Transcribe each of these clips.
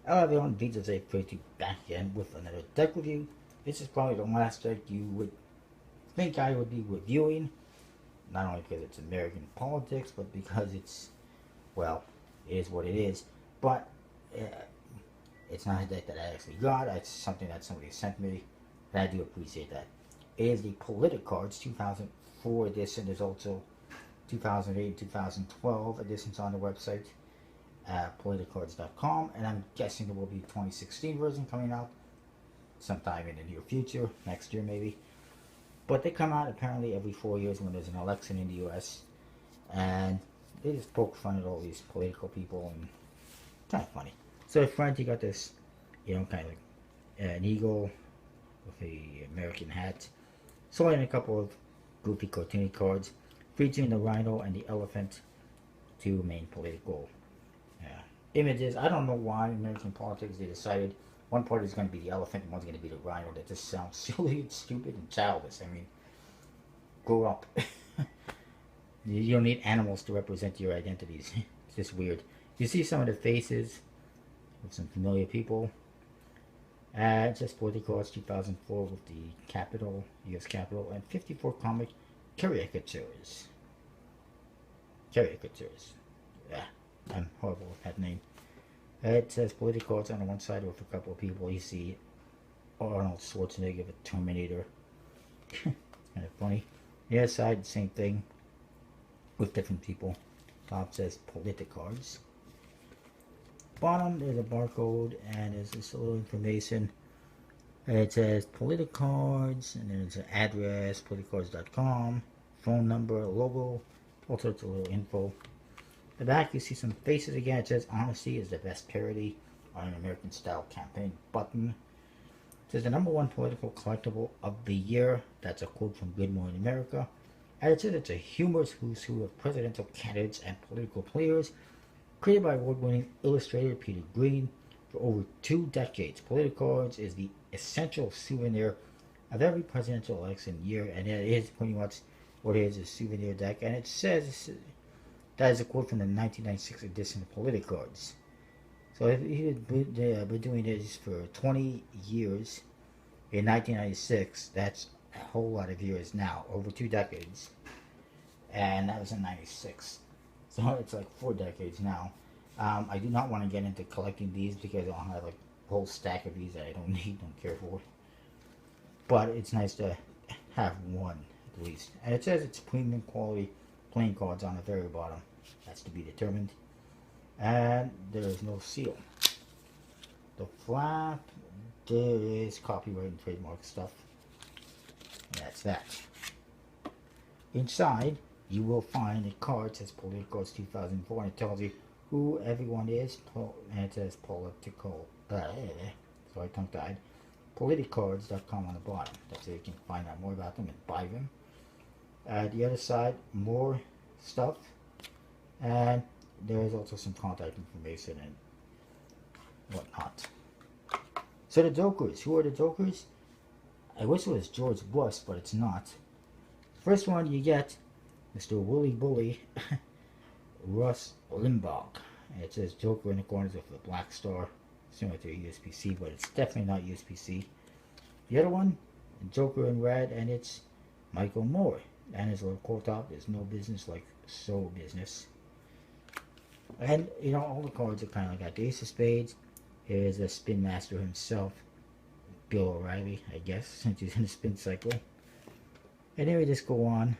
Hello everyone, VJ32 back again with another deck review. This is probably the last deck you would think I would be reviewing, not only because it's American politics, but because it's, well, it is what it is. But uh, it's not a deck that I actually got, it's something that somebody sent me, and I do appreciate that. It is the Politicards 2004 edition. There's also 2008 and 2012 editions on the website. Politicards.com, and I'm guessing there will be a 2016 version coming out sometime in the near future, next year maybe. But they come out apparently every 4 years when there's an election in the US, and they just poke fun at all these political people, and it's kind of funny. So in front you got this, kind of like an eagle with a American hat, and a couple of goofy cartoony cards featuring the rhino and the elephant, two main political images. I don't know why in American politics they decided one party is going to be the elephant and one's going to be the rhino. That just sounds silly and stupid and childish. I mean, grow up. You don't need animals to represent your identities. It's just weird. You see some of the faces of some familiar people. It's just Politicards 2004 with the Capitol, U.S. Capitol, and 54 comic caricatures. Yeah. I'm horrible with that name. It says Politicards on the one side with a couple of people. You see Arnold Schwarzenegger, the Terminator. Kind of funny. The other side, same thing with different people. Top says Politicards. Bottom, there's a barcode and there's this little information. It says Politicards, and then there's an address, politicards.com, phone number, logo, all sorts of little info. The back you see some faces again. It says honesty is the best parody on an American style campaign button. It says the #1 political collectible of the year. That's a quote from Good Morning America. And it says it's a humorous who's who of presidential candidates and political players, created by award-winning illustrator Peter Green for over 2 decades. Politicards is the essential souvenir of every presidential election year, and it is pretty much what it is, a souvenir deck. And it says that is a quote from the 1996 edition of Politicards. So if he had been doing this for 20 years in 1996, that's a whole lot of years now, over 2 decades. And that was in 96. So it's like 4 decades now. I do not want to get into collecting these because I'll have like a whole stack of these that I don't need, don't care for. But it's nice to have one at least. And it says it's premium quality playing cards on the very bottom. That's to be determined. And there is no seal. The flap, there is copyright and trademark stuff. And that's that. Inside, you will find a card that says Politicards 2004, and it tells you who everyone is, and it says political, sorry, tongue-tied, politicards.com on the bottom. That's where you can find out more about them and buy them. The other side, more stuff, and there is also some contact information and whatnot. So the Jokers, who are the Jokers? I wish it was George Bush, but it's not. First one you get, Mr. Willy Bully, Russ Limbaugh. And it says Joker in the corners with a black star, similar to a USPC, but it's definitely not USPC. The other one, Joker in red, and it's Michael Moore. And his little quote top is no business like so business. And all the cards are kind of like that. The Ace of Spades is a spin master himself, Bill O'Reilly, I guess, since he's in the spin cycle. And then we just go on.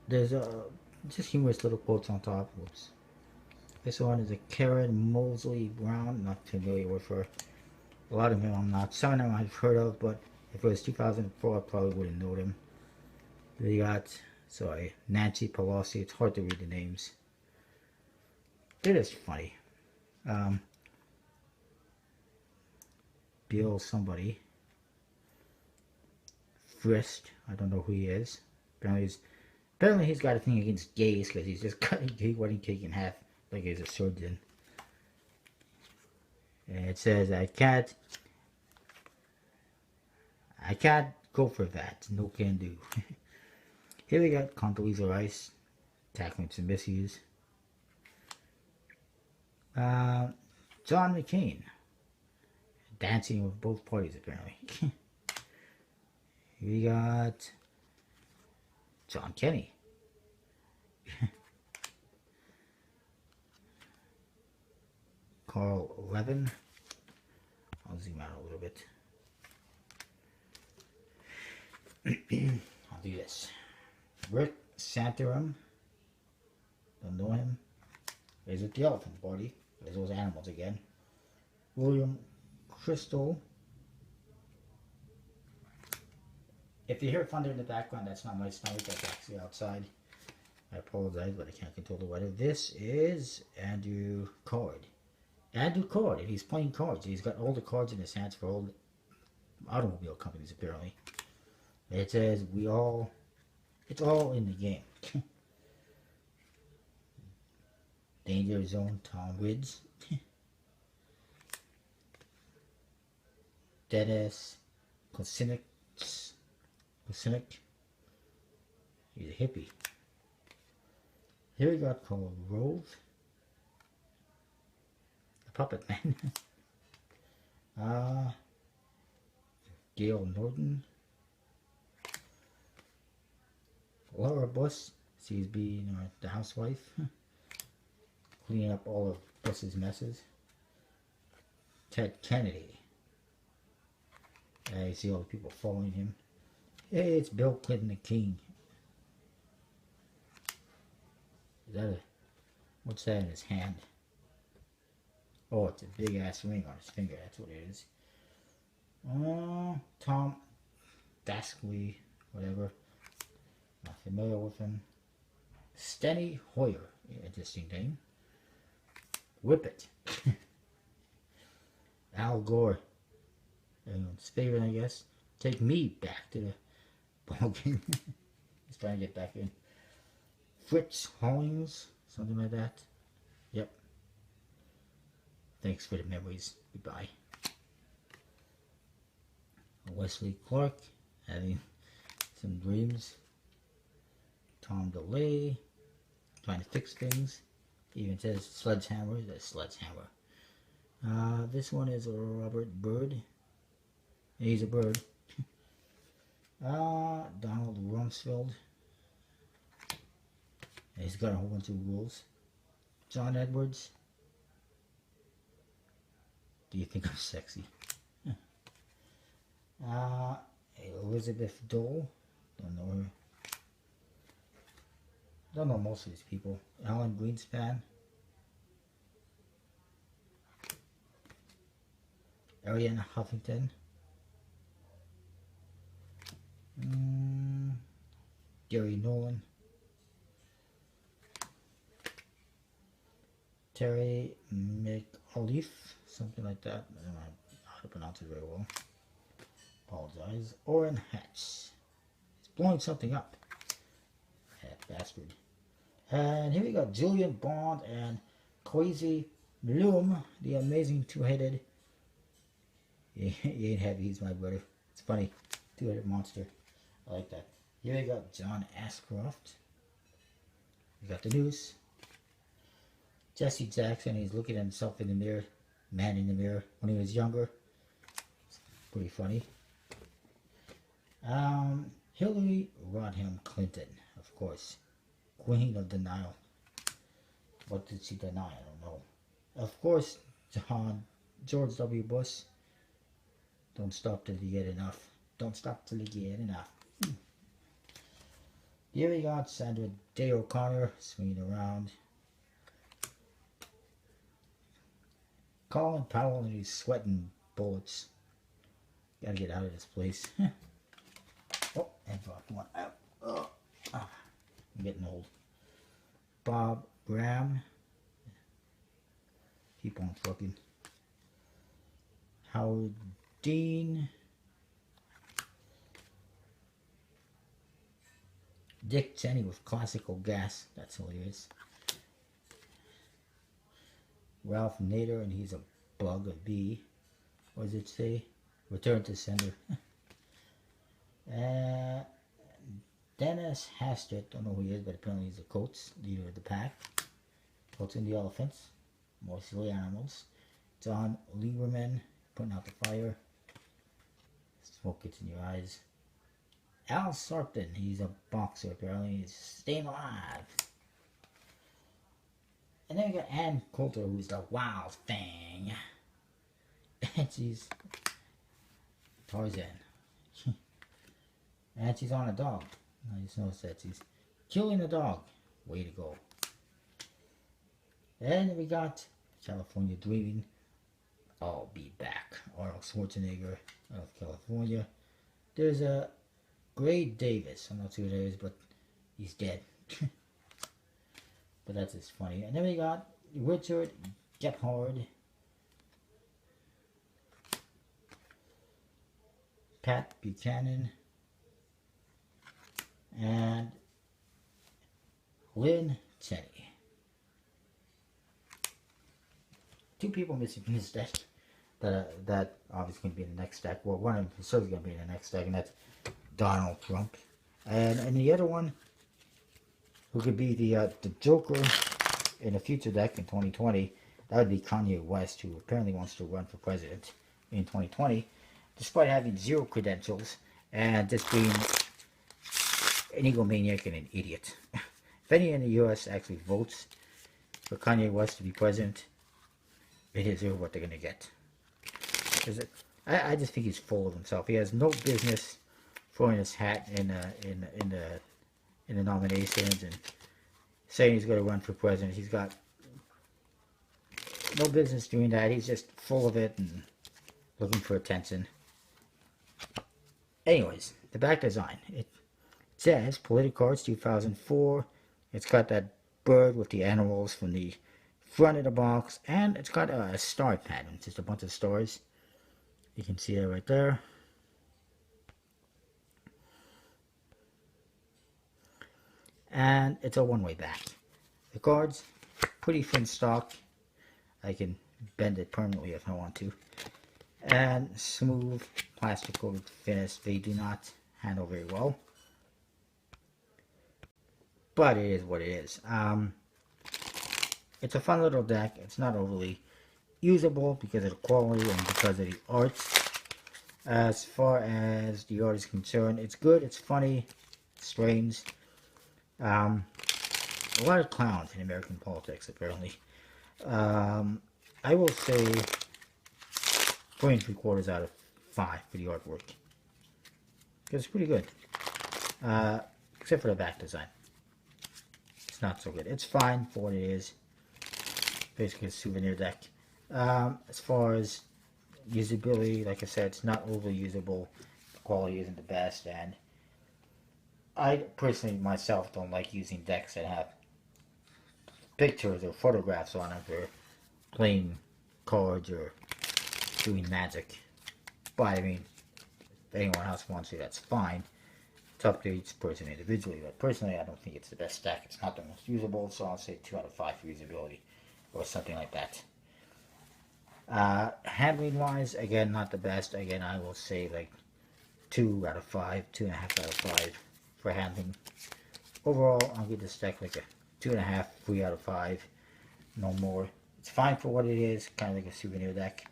There's just humorous little quotes on top. Whoops. This one is a Karen Mosley Brown. Not familiar with her. A lot of them I'm not. Some of them I've heard of, but if it was 2004, I probably wouldn't know them. We got, Nancy Pelosi. It's hard to read the names. It is funny. Bill somebody. Frist. I don't know who he is. Apparently he's got a thing against gays because he's just cutting wedding cake in half like he's a surgeon. And it says, I can't go for that. No can do. Here we got Condoleezza Rice. tackling some misses. John McCain, dancing with both parties apparently. We got John Kenny. Carl Levin. I'll zoom out a little bit. I'll do this. Rick Santorum. Don't know him. There's the elephant party. There's those animals again. William Crystal. If you hear thunder in the background, that's not my stomach. That's actually outside. I apologize, but I can't control the weather. This is Andrew Card. Andrew Card, and he's playing cards. He's got all the cards in his hands for all the automobile companies, apparently. It says, it's all in the game. Danger Zone, Tom Woods. Dennis Kucinich. He's a hippie. Here we got called Rove. The Puppet Man. Gail Norton. Laura Bush. She's being the housewife. Cleaning up all of Bush's messes. Ted Kennedy. You see all the people following him. Hey, it's Bill Clinton the King. Is that what's that in his hand? Oh, it's a big ass ring on his finger. That's what it is. Tom Daskley, whatever. Not familiar with him. Steny Hoyer. Interesting name. Whippet. Al Gore. Everyone's favorite, I guess. Take me back to the ball game. He's trying to get back in. Fritz Hollings, something like that. Yep. Thanks for the memories. Goodbye. Wesley Clark, having some dreams. Tom DeLay, trying to fix things. Even says Sledgehammer. That's Sledgehammer. This one is Robert Bird. He's a bird. Donald Rumsfeld. He's got a whole bunch of rules. John Edwards. Do you think I'm sexy? Elizabeth Dole. Don't know her. Don't know most of these people. Alan Greenspan. Ariana Huffington. Gary Nolan. Terry McAuliffe, something like that. I don't know how to pronounce it very well. Apologize. Orrin Hatch. He's blowing something up. That bastard. And here we got Julian Bond and Kwesi Bloom, the amazing two-headed. He ain't heavy, he's my brother. It's funny. Two-headed monster. I like that. Here we got John Ashcroft. We got the news. Jesse Jackson, he's looking at himself in the mirror. Man in the mirror when he was younger. It's pretty funny. Hillary Rodham Clinton, of course. Queen of denial. What did she deny? I don't know. Of course, George W. Bush. Don't stop till you get enough. Don't stop till you get enough. Here we got Sandra Day O'Connor swinging around. Colin Powell and he's sweating bullets. Gotta get out of this place. Oh, and dropped one out. Oh, I'm getting old. Bob Graham. Keep on fucking. Howard Dean. Dick Cheney with classical gas. That's who it is. Ralph Nader, and he's a bug, a bee. What does it say? Return to sender. Dennis Hastert, don't know who he is, but apparently he's the Colts, leader of the pack. Colts and the Elephants, more silly animals. John Lieberman, putting out the fire. Smoke gets in your eyes. Al Sharpton, he's a boxer apparently, he's staying alive. And then we got Ann Coulter, who's the wild thing. And she's Tarzan. And she's on a dog. I just noticed that she's killing a dog. Way to go. And we got California Dreaming. I'll be back. Arnold Schwarzenegger of California. There's a Gray Davis. I'm not sure who that is, but he's dead. But that's just funny. And then we got Richard Gephardt. Pat Buchanan. And Lynn Cheney. 2 people missing from this deck. That obviously going to be in the next deck. Well, one of them is certainly going to be in the next deck, and that's Donald Trump. And the other one, who could be the Joker in a future deck in 2020, that would be Kanye West, who apparently wants to run for president in 2020, despite having 0 credentials and just being an egomaniac and an idiot. If any in the U.S. actually votes for Kanye West to be president, it is what they're going to get. I just think he's full of himself. He has no business throwing his hat in the nominations and saying he's going to run for president. He's got no business doing that. He's just full of it and looking for attention. Anyways, the back design. It says Politicards 2004. It's got that bird with the animals from the front of the box, and it's got a star pattern. It's just a bunch of stars. You can see it right there. And it's a one-way back. The cards, pretty thin stock. I can bend it permanently if I want to. And smooth plastic coated finish. They do not handle very well, but it is what it is. It's a fun little deck. It's not overly usable because of the quality and because of the art. As far as the art is concerned, it's good, it's funny, it's strange. A lot of clowns in American politics, apparently. I will say 3 3/4 out of 5 for the artwork. Because it's pretty good. Except for the back design. It's not so good. It's fine for what it is. Basically a souvenir deck. As far as usability, like I said, it's not overly usable. The quality isn't the best, and I personally myself don't like using decks that have pictures or photographs on them for playing cards or doing magic. But I mean, if anyone else wants to, that's fine. It's up to each person individually, but personally I don't think it's the best deck. It's not the most usable, so I'll say 2 out of 5 for usability or something like that. Handling wise, again, not the best. Again, I will say like 2 out of 5, 2.5 out of 5 for handling. Overall, I'll give this deck like a 2.5, 3 out of 5, no more. It's fine for what it is, kind of like a souvenir deck.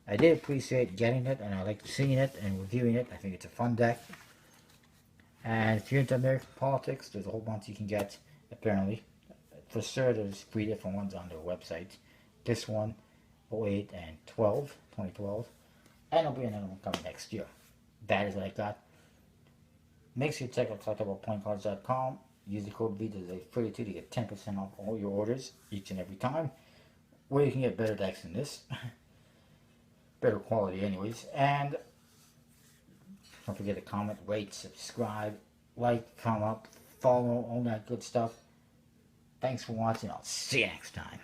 I did appreciate getting it, and I like seeing it and reviewing it. I think it's a fun deck. And if you're into American politics, there's a whole bunch you can get, apparently. For sure, there's 3 different ones on their website. This one, 08 and 2012. And there'll be another one coming next year. That is what I got. Make sure you check out Politicards.com. Use the code VDA32 to get 10% off all your orders each and every time. Where you can get better decks than this. Better quality anyways. And don't forget to comment, rate, subscribe, like, comment, follow, all that good stuff. Thanks for watching. I'll see you next time.